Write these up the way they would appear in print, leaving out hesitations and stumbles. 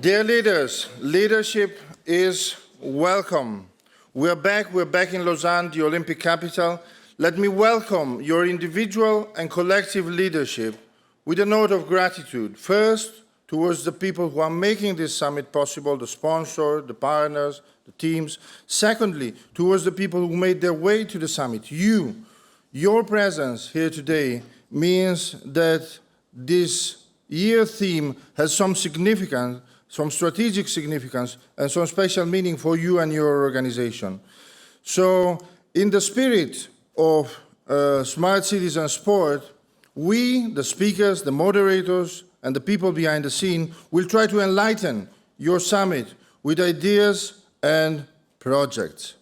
Dear leaders, leadership is welcome. We're back in Lausanne, the Olympic capital. Let me welcome your individual and collective leadership with a note of gratitude. First, towards the people who are making this summit possible, the sponsors, the partners, the teams. Secondly, towards the people who made their way to the summit. Your presence here today means that this year theme has some significance, some strategic significance, and some special meaning for you and your organization. So, in the spirit of Smart Cities and Sport, we, the speakers, the moderators, and the people behind the scene will try to enlighten your summit with ideas and projects.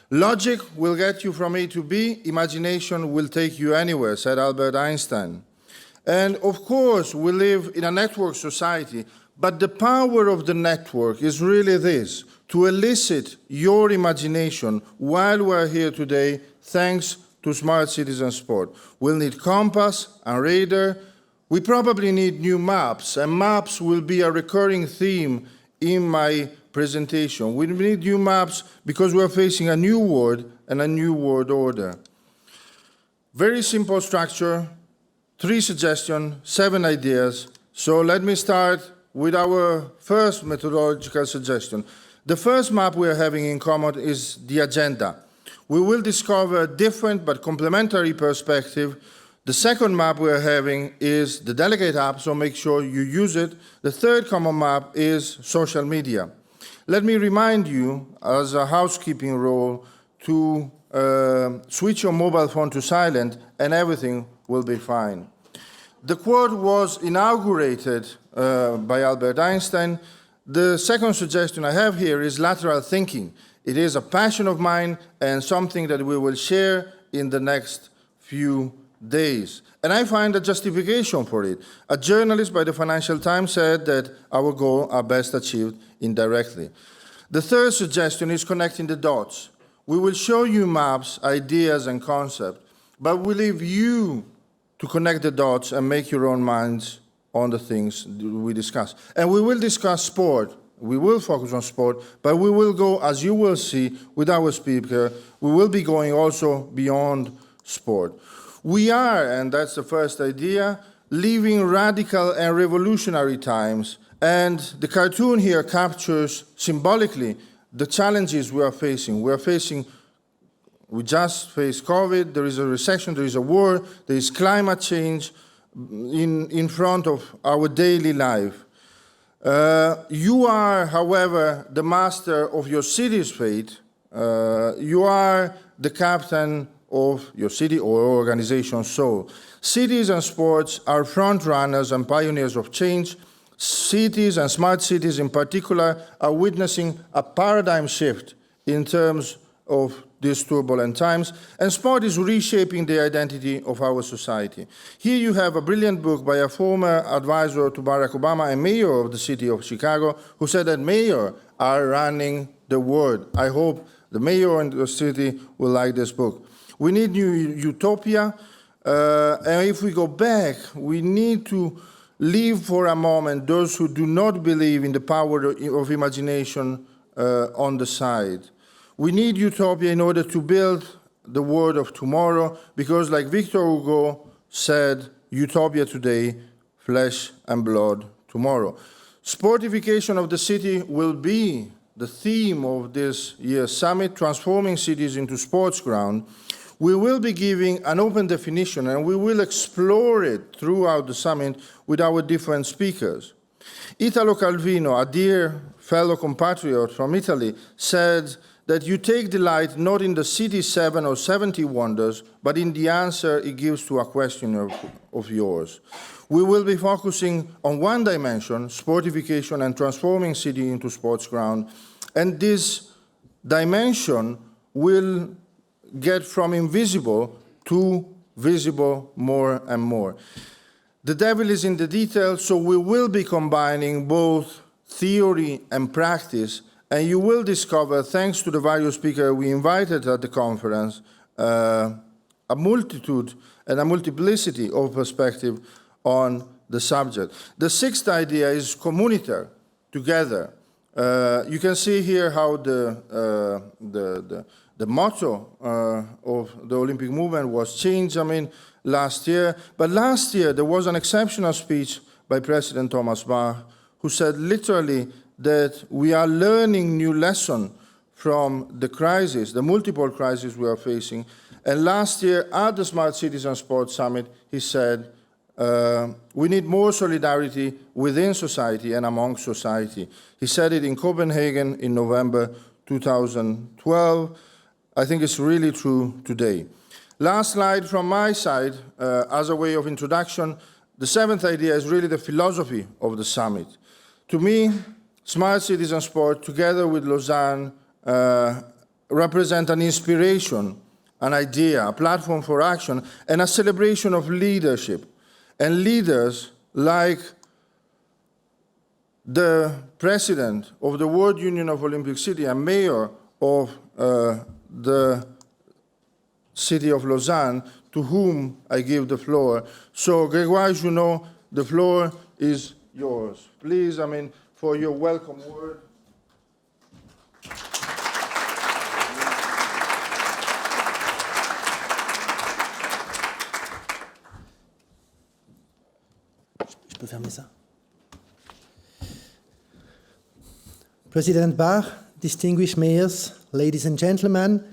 Logic will get you from A to B, imagination will take you anywhere, said Albert Einstein. And of course, we live in a network society, but the power of the network is really this, to elicit your imagination while we're here today, thanks to Smart Cities and Sport. We'll need compass and radar. We probably need new maps, and maps will be a recurring theme in my presentation. We need new maps because we're facing a new world and a new world order. Very simple structure, 3 suggestions, 7 ideas. So let me start with our first methodological suggestion. The first map we are having in common is the agenda. We will discover a different but complementary perspective. The second map we are having is the delegate app, so make sure you use it. The third common map is social media. Let me remind you, as a housekeeping role, to switch your mobile phone to silent and everything will be fine. The quote was inaugurated by Albert Einstein. The second suggestion I have here is lateral thinking. It is a passion of mine and something that we will share in the next few days. And I find a justification for it. A journalist by the Financial Times said that our goals are best achieved indirectly. The third suggestion is connecting the dots. We will show you maps, ideas, and concepts, but we leave you to connect the dots and make your own minds on the things we discuss. And we will discuss sport. We will focus on sport, but we will go, as you will see with our speaker, we will be going also beyond sport. We are, and that's the first idea, living radical and revolutionary times. And the cartoon here captures symbolically the challenges we are facing. We just faced COVID, there is a recession, there is a war, there is climate change in front of our daily life. You are, however, the master of your city's fate. You are the captain of your city or organization's soul. Cities and sports are front runners and pioneers of change. Cities and smart cities in particular are witnessing a paradigm shift in terms of these turbulent times, and sport is reshaping the identity of our society. Here you have a brilliant book by a former advisor to Barack Obama and mayor of the city of Chicago, who said that mayors are running the world. I hope the mayor and the city will like this book. We need new utopia, and if we go back, we need to leave for a moment those who do not believe in the power of imagination on the side. We need utopia in order to build the world of tomorrow, because like Victor Hugo said, utopia today, flesh and blood tomorrow. Sportification of the city will be the theme of this year's summit, transforming cities into sports ground. We will be giving an open definition, and we will explore it throughout the summit with our different speakers. Italo Calvino, a dear fellow compatriot from Italy, said that you take delight not in the city's 7 or 70 wonders, but in the answer it gives to a question of yours. We will be focusing on one dimension, sportification and transforming city into sports ground, and this dimension will get from invisible to visible more and more. The devil is in the details, so we will be combining both theory and practice, and you will discover, thanks to the various speakers we invited at the conference, a multitude and a multiplicity of perspectives on the subject. The sixth idea is communitary. together. You can see here how the motto of the Olympic movement was changed, last year. But last year, there was an exceptional speech by President Thomas Bach, who said literally that we are learning new lessons from the crisis, the multiple crises we are facing. And last year, at the Smart Cities and Sports Summit, he said, we need more solidarity within society and among society. He said it in Copenhagen in November 2012. I think it's really true today. Last slide from my side, as a way of introduction, the seventh idea is really the philosophy of the summit. To me, Smart Cities and Sport, together with Lausanne, represent an inspiration, an idea, a platform for action, and a celebration of leadership. And leaders like the president of the World Union of Olympic Cities and mayor of the city of Lausanne, to whom I give the floor. So, Grégoire Junot, the floor is yours. Please, for your welcome word. Je peux fermer ça. President Bach, distinguished mayors, ladies and gentlemen,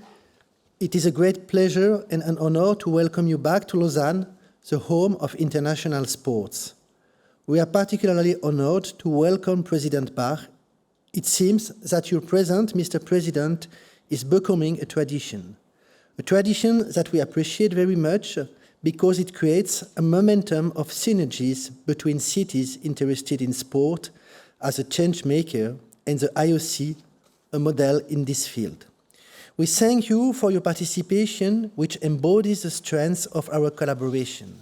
it is a great pleasure and an honor to welcome you back to Lausanne, the home of international sports. We are particularly honored to welcome President Bach. It seems that your presence, Mr. President, is becoming a tradition that we appreciate very much because it creates a momentum of synergies between cities interested in sport as a change maker and the IOC, a model in this field. We thank you for your participation, which embodies the strength of our collaboration.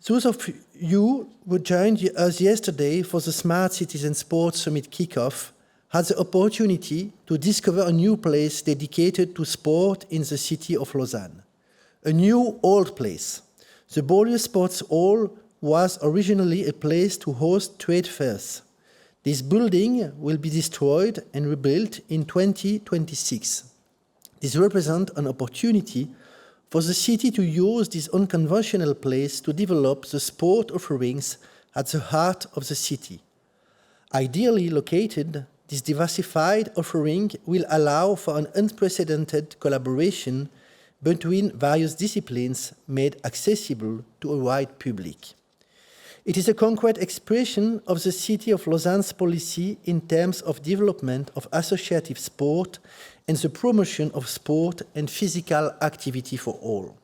Those of you who joined us yesterday for the Smart Cities and Sports Summit kickoff had the opportunity to discover a new place dedicated to sport in the city of Lausanne. A new old place. The Beaulieu Sports Hall was originally a place to host trade fairs. This building will be destroyed and rebuilt in 2026. This represents an opportunity for the city to use this unconventional place to develop the sport offerings at the heart of the city. Ideally located, this diversified offering will allow for an unprecedented collaboration between various disciplines made accessible to a wide public. It is a concrete expression of the City of Lausanne's policy in terms of development of associative sport and the promotion of sport and physical activity for all.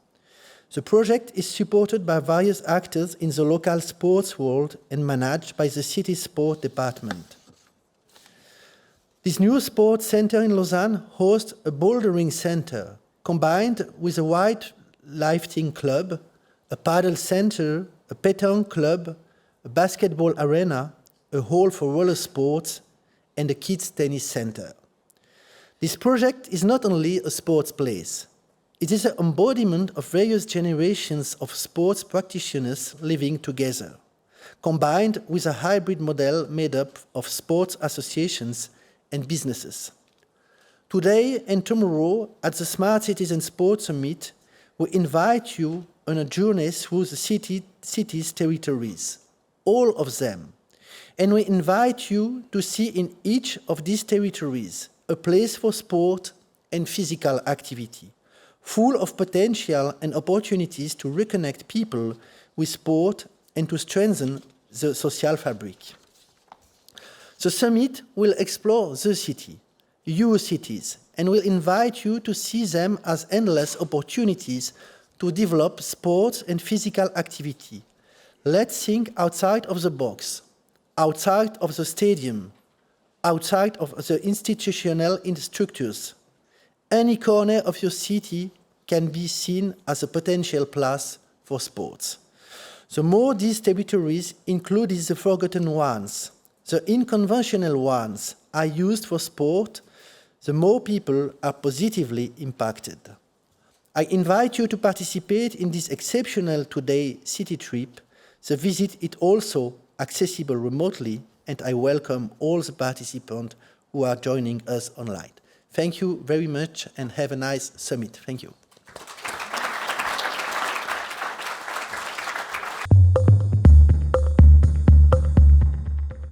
The project is supported by various actors in the local sports world and managed by the city's sport department. This new sports center in Lausanne hosts a bouldering center combined with a weightlifting club, a paddle center, a pétanque club, a basketball arena, a hall for roller sports, and a kids' tennis center. This project is not only a sports place, it is an embodiment of various generations of sports practitioners living together, combined with a hybrid model made up of sports associations and businesses. Today and tomorrow at the Smart Cities and Sports Summit, we invite you on a journey through the city's territories, all of them. And we invite you to see in each of these territories a place for sport and physical activity, full of potential and opportunities to reconnect people with sport and to strengthen the social fabric. The summit will explore the city, your cities, and will invite you to see them as endless opportunities to develop sports and physical activity. Let's think outside of the box, outside of the stadium, outside of the institutional structures. Any corner of your city can be seen as a potential place for sports. The more these territories include the forgotten ones, the unconventional ones are used for sport, the more people are positively impacted. I invite you to participate in this exceptional today city trip. The visit is also accessible remotely, and I welcome all the participants who are joining us online. Thank you very much and have a nice summit. Thank you.